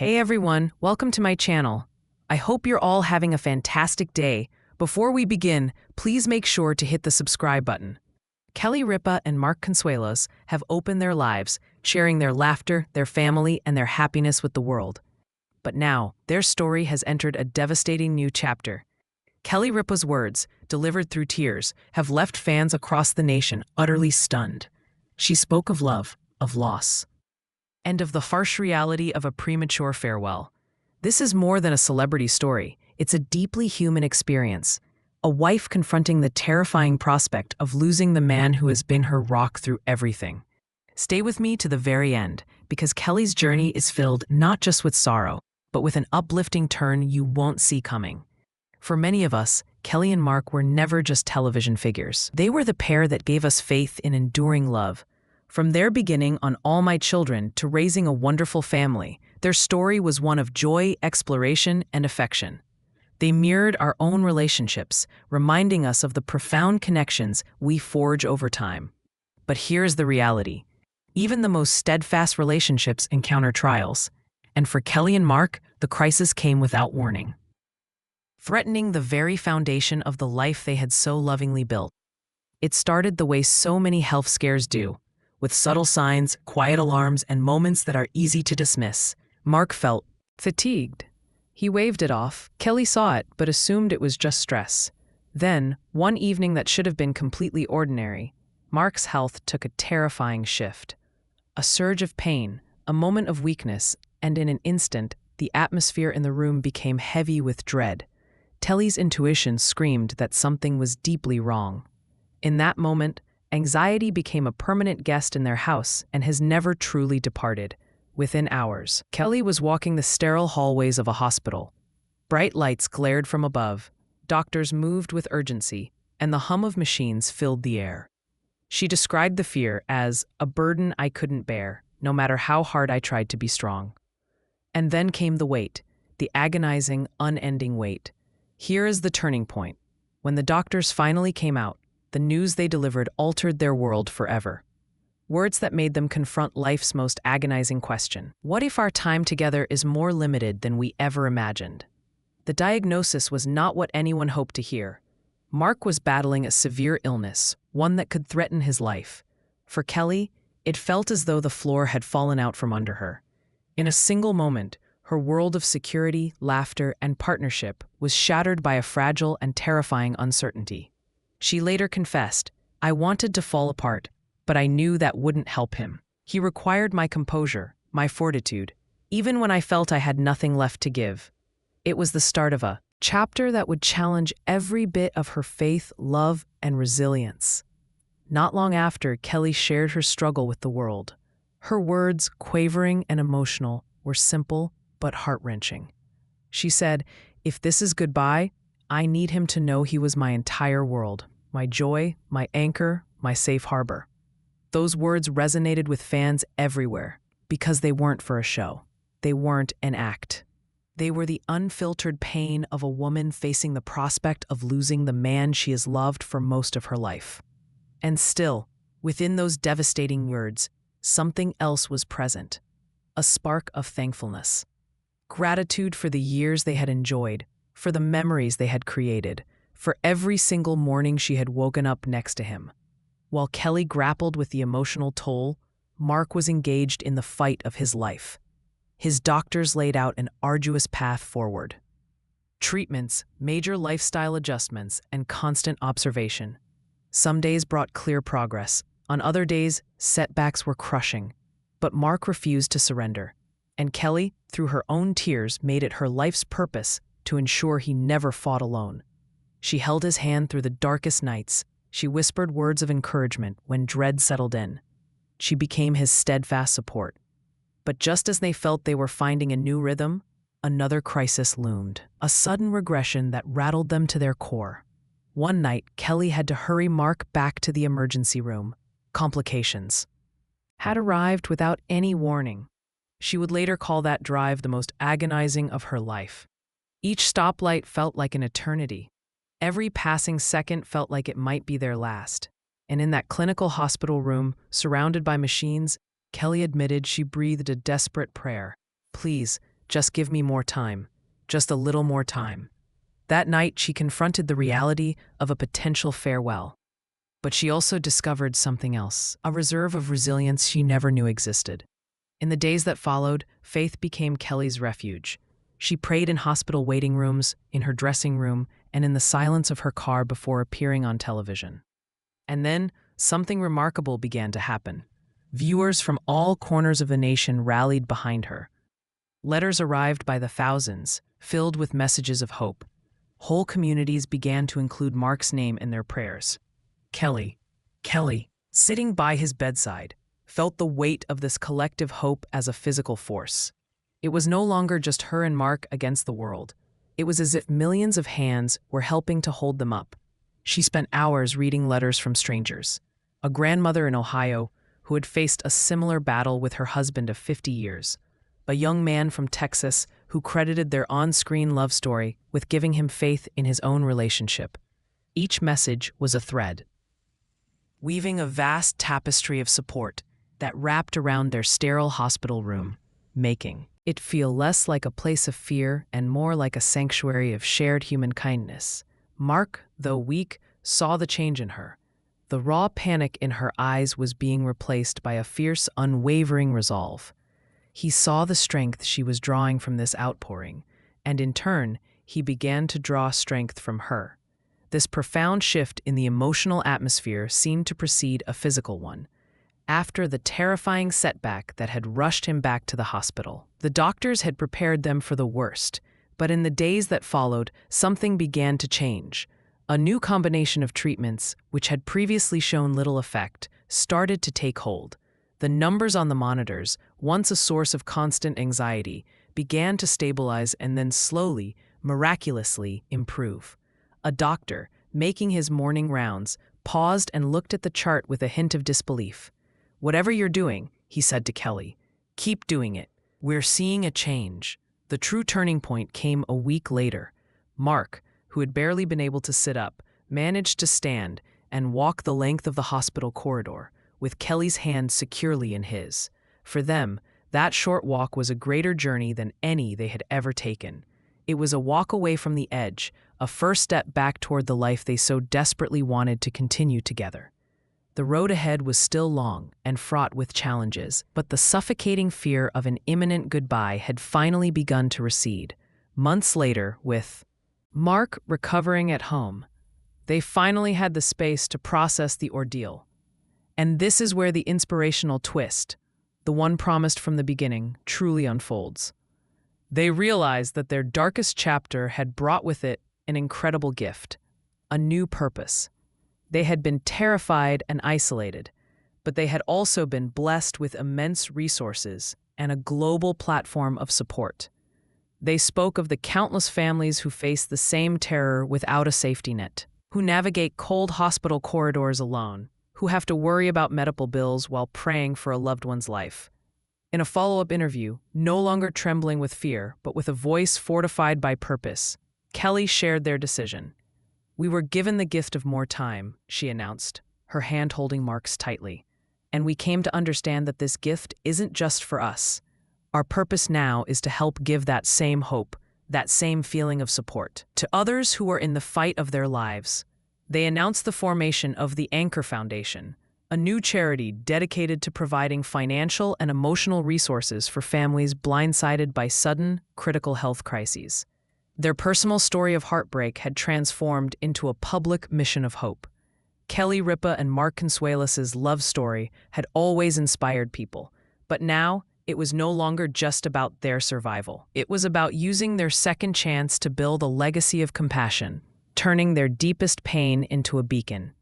Hey everyone, welcome to my channel. I hope you're all having a fantastic day. Before we begin, please make sure to hit the subscribe button. Kelly Ripa and Mark Consuelos have opened their lives, sharing their laughter, their family, and their happiness with the world. But now, their story has entered a devastating new chapter. Kelly Ripa's words, delivered through tears, have left fans across the nation utterly stunned. She spoke of love, of loss, and of the harsh reality of a premature farewell. This is more than a celebrity story. It's a deeply human experience. A wife confronting the terrifying prospect of losing the man who has been her rock through everything. Stay with me to the very end, because Kelly's journey is filled not just with sorrow, but with an uplifting turn you won't see coming. For many of us, Kelly and Mark were never just television figures. They were the pair that gave us faith in enduring love. From their beginning on All My Children to raising a wonderful family, their story was one of joy, exploration, and affection. They mirrored our own relationships, reminding us of the profound connections we forge over time. But here's the reality. Even the most steadfast relationships encounter trials. And for Kelly and Mark, the crisis came without warning, threatening the very foundation of the life they had so lovingly built. It started the way so many health scares do, with subtle signs, quiet alarms, and moments that are easy to dismiss. Mark felt fatigued. He waved it off. Kelly saw it, but assumed it was just stress. Then, one evening that should have been completely ordinary, Mark's health took a terrifying shift. A surge of pain, a moment of weakness, and in an instant, the atmosphere in the room became heavy with dread. Kelly's intuition screamed that something was deeply wrong. In that moment, anxiety became a permanent guest in their house and has never truly departed. Within hours, Kelly was walking the sterile hallways of a hospital. Bright lights glared from above, doctors moved with urgency, and the hum of machines filled the air. She described the fear as a burden I couldn't bear, no matter how hard I tried to be strong. And then came the wait, the agonizing, unending wait. Here is the turning point. When the doctors finally came out, the news they delivered altered their world forever. Words that made them confront life's most agonizing question. What if our time together is more limited than we ever imagined? The diagnosis was not what anyone hoped to hear. Mark was battling a severe illness, one that could threaten his life. For Kelly, it felt as though the floor had fallen out from under her. In a single moment, her world of security, laughter, and partnership was shattered by a fragile and terrifying uncertainty. She later confessed, "I wanted to fall apart, but I knew that wouldn't help him. He required my composure, my fortitude, even when I felt I had nothing left to give." It was the start of a chapter that would challenge every bit of her faith, love, and resilience. Not long after, Kelly shared her struggle with the world. Her words, quavering and emotional, were simple but heart-wrenching. She said, "If this is goodbye, I need him to know he was my entire world, my joy, my anchor, my safe harbor." Those words resonated with fans everywhere because they weren't for a show. They weren't an act. They were the unfiltered pain of a woman facing the prospect of losing the man she has loved for most of her life. And still, within those devastating words, something else was present. A spark of thankfulness. Gratitude for the years they had enjoyed, for the memories they had created, for every single morning she had woken up next to him. While Kelly grappled with the emotional toll, Mark was engaged in the fight of his life. His doctors laid out an arduous path forward. Treatments, major lifestyle adjustments, and constant observation. Some days brought clear progress. On other days, setbacks were crushing. But Mark refused to surrender. And Kelly, through her own tears, made it her life's purpose to ensure he never fought alone. She held his hand through the darkest nights. She whispered words of encouragement when dread settled in. She became his steadfast support. But just as they felt they were finding a new rhythm, another crisis loomed, a sudden regression that rattled them to their core. One night, Kelly had to hurry Mark back to the emergency room. Complications had arrived without any warning. She would later call that drive the most agonizing of her life. Each stoplight felt like an eternity. Every passing second felt like it might be their last. And in that clinical hospital room, surrounded by machines, Kelly admitted she breathed a desperate prayer. "Please, Just give me more time. Just a little more time. That night, she confronted the reality of a potential farewell. But she also discovered something else, a reserve of resilience she never knew existed. In the days that followed, faith became Kelly's refuge. She prayed in hospital waiting rooms, in her dressing room, and in the silence of her car before appearing on television. And then, something remarkable began to happen. Viewers from all corners of the nation rallied behind her. Letters arrived by the thousands, filled with messages of hope. Whole communities began to include Mark's name in their prayers. Kelly, sitting by his bedside, felt the weight of this collective hope as a physical force. It was no longer just her and Mark against the world. It was as if millions of hands were helping to hold them up. She spent hours reading letters from strangers. A grandmother in Ohio who had faced a similar battle with her husband of 50 years. A young man from Texas who credited their on-screen love story with giving him faith in his own relationship. Each message was a thread, weaving a vast tapestry of support that wrapped around their sterile hospital room, making it feel less like a place of fear and more like a sanctuary of shared human kindness. Mark, though weak, saw the change in her. The raw panic in her eyes was being replaced by a fierce, unwavering resolve. He saw the strength she was drawing from this outpouring, and in turn, he began to draw strength from her. This profound shift in the emotional atmosphere seemed to precede a physical one. After the terrifying setback that had rushed him back to the hospital, the doctors had prepared them for the worst, but in the days that followed, something began to change. A new combination of treatments, which had previously shown little effect, started to take hold. The numbers on the monitors, once a source of constant anxiety, began to stabilize and then slowly, miraculously, improve. A doctor, making his morning rounds, paused and looked at the chart with a hint of disbelief. "Whatever you're doing," he said to Kelly, "keep doing it. We're seeing a change." The true turning point came a week later. Mark, who had barely been able to sit up, managed to stand and walk the length of the hospital corridor, with Kelly's hand securely in his. For them, that short walk was a greater journey than any they had ever taken. It was a walk away from the edge, a first step back toward the life they so desperately wanted to continue together. The road ahead was still long and fraught with challenges, but the suffocating fear of an imminent goodbye had finally begun to recede. Months later, with Mark recovering at home, they finally had the space to process the ordeal. And this is where the inspirational twist, the one promised from the beginning, truly unfolds. They realized that their darkest chapter had brought with it an incredible gift, a new purpose. They had been terrified and isolated, but they had also been blessed with immense resources and a global platform of support. They spoke of the countless families who face the same terror without a safety net, who navigate cold hospital corridors alone, who have to worry about medical bills while praying for a loved one's life. In a follow-up interview, no longer trembling with fear, but with a voice fortified by purpose, Kelly shared their decision. "We were given the gift of more time," she announced, her hand holding Mark's tightly. "And we came to understand that this gift isn't just for us. Our purpose now is to help give that same hope, that same feeling of support, to others who are in the fight of their lives." They announced the formation of the Anchor Foundation, a new charity dedicated to providing financial and emotional resources for families blindsided by sudden, critical health crises. Their personal story of heartbreak had transformed into a public mission of hope. Kelly Ripa and Mark Consuelos' love story had always inspired people, but now it was no longer just about their survival. It was about using their second chance to build a legacy of compassion, turning their deepest pain into a beacon.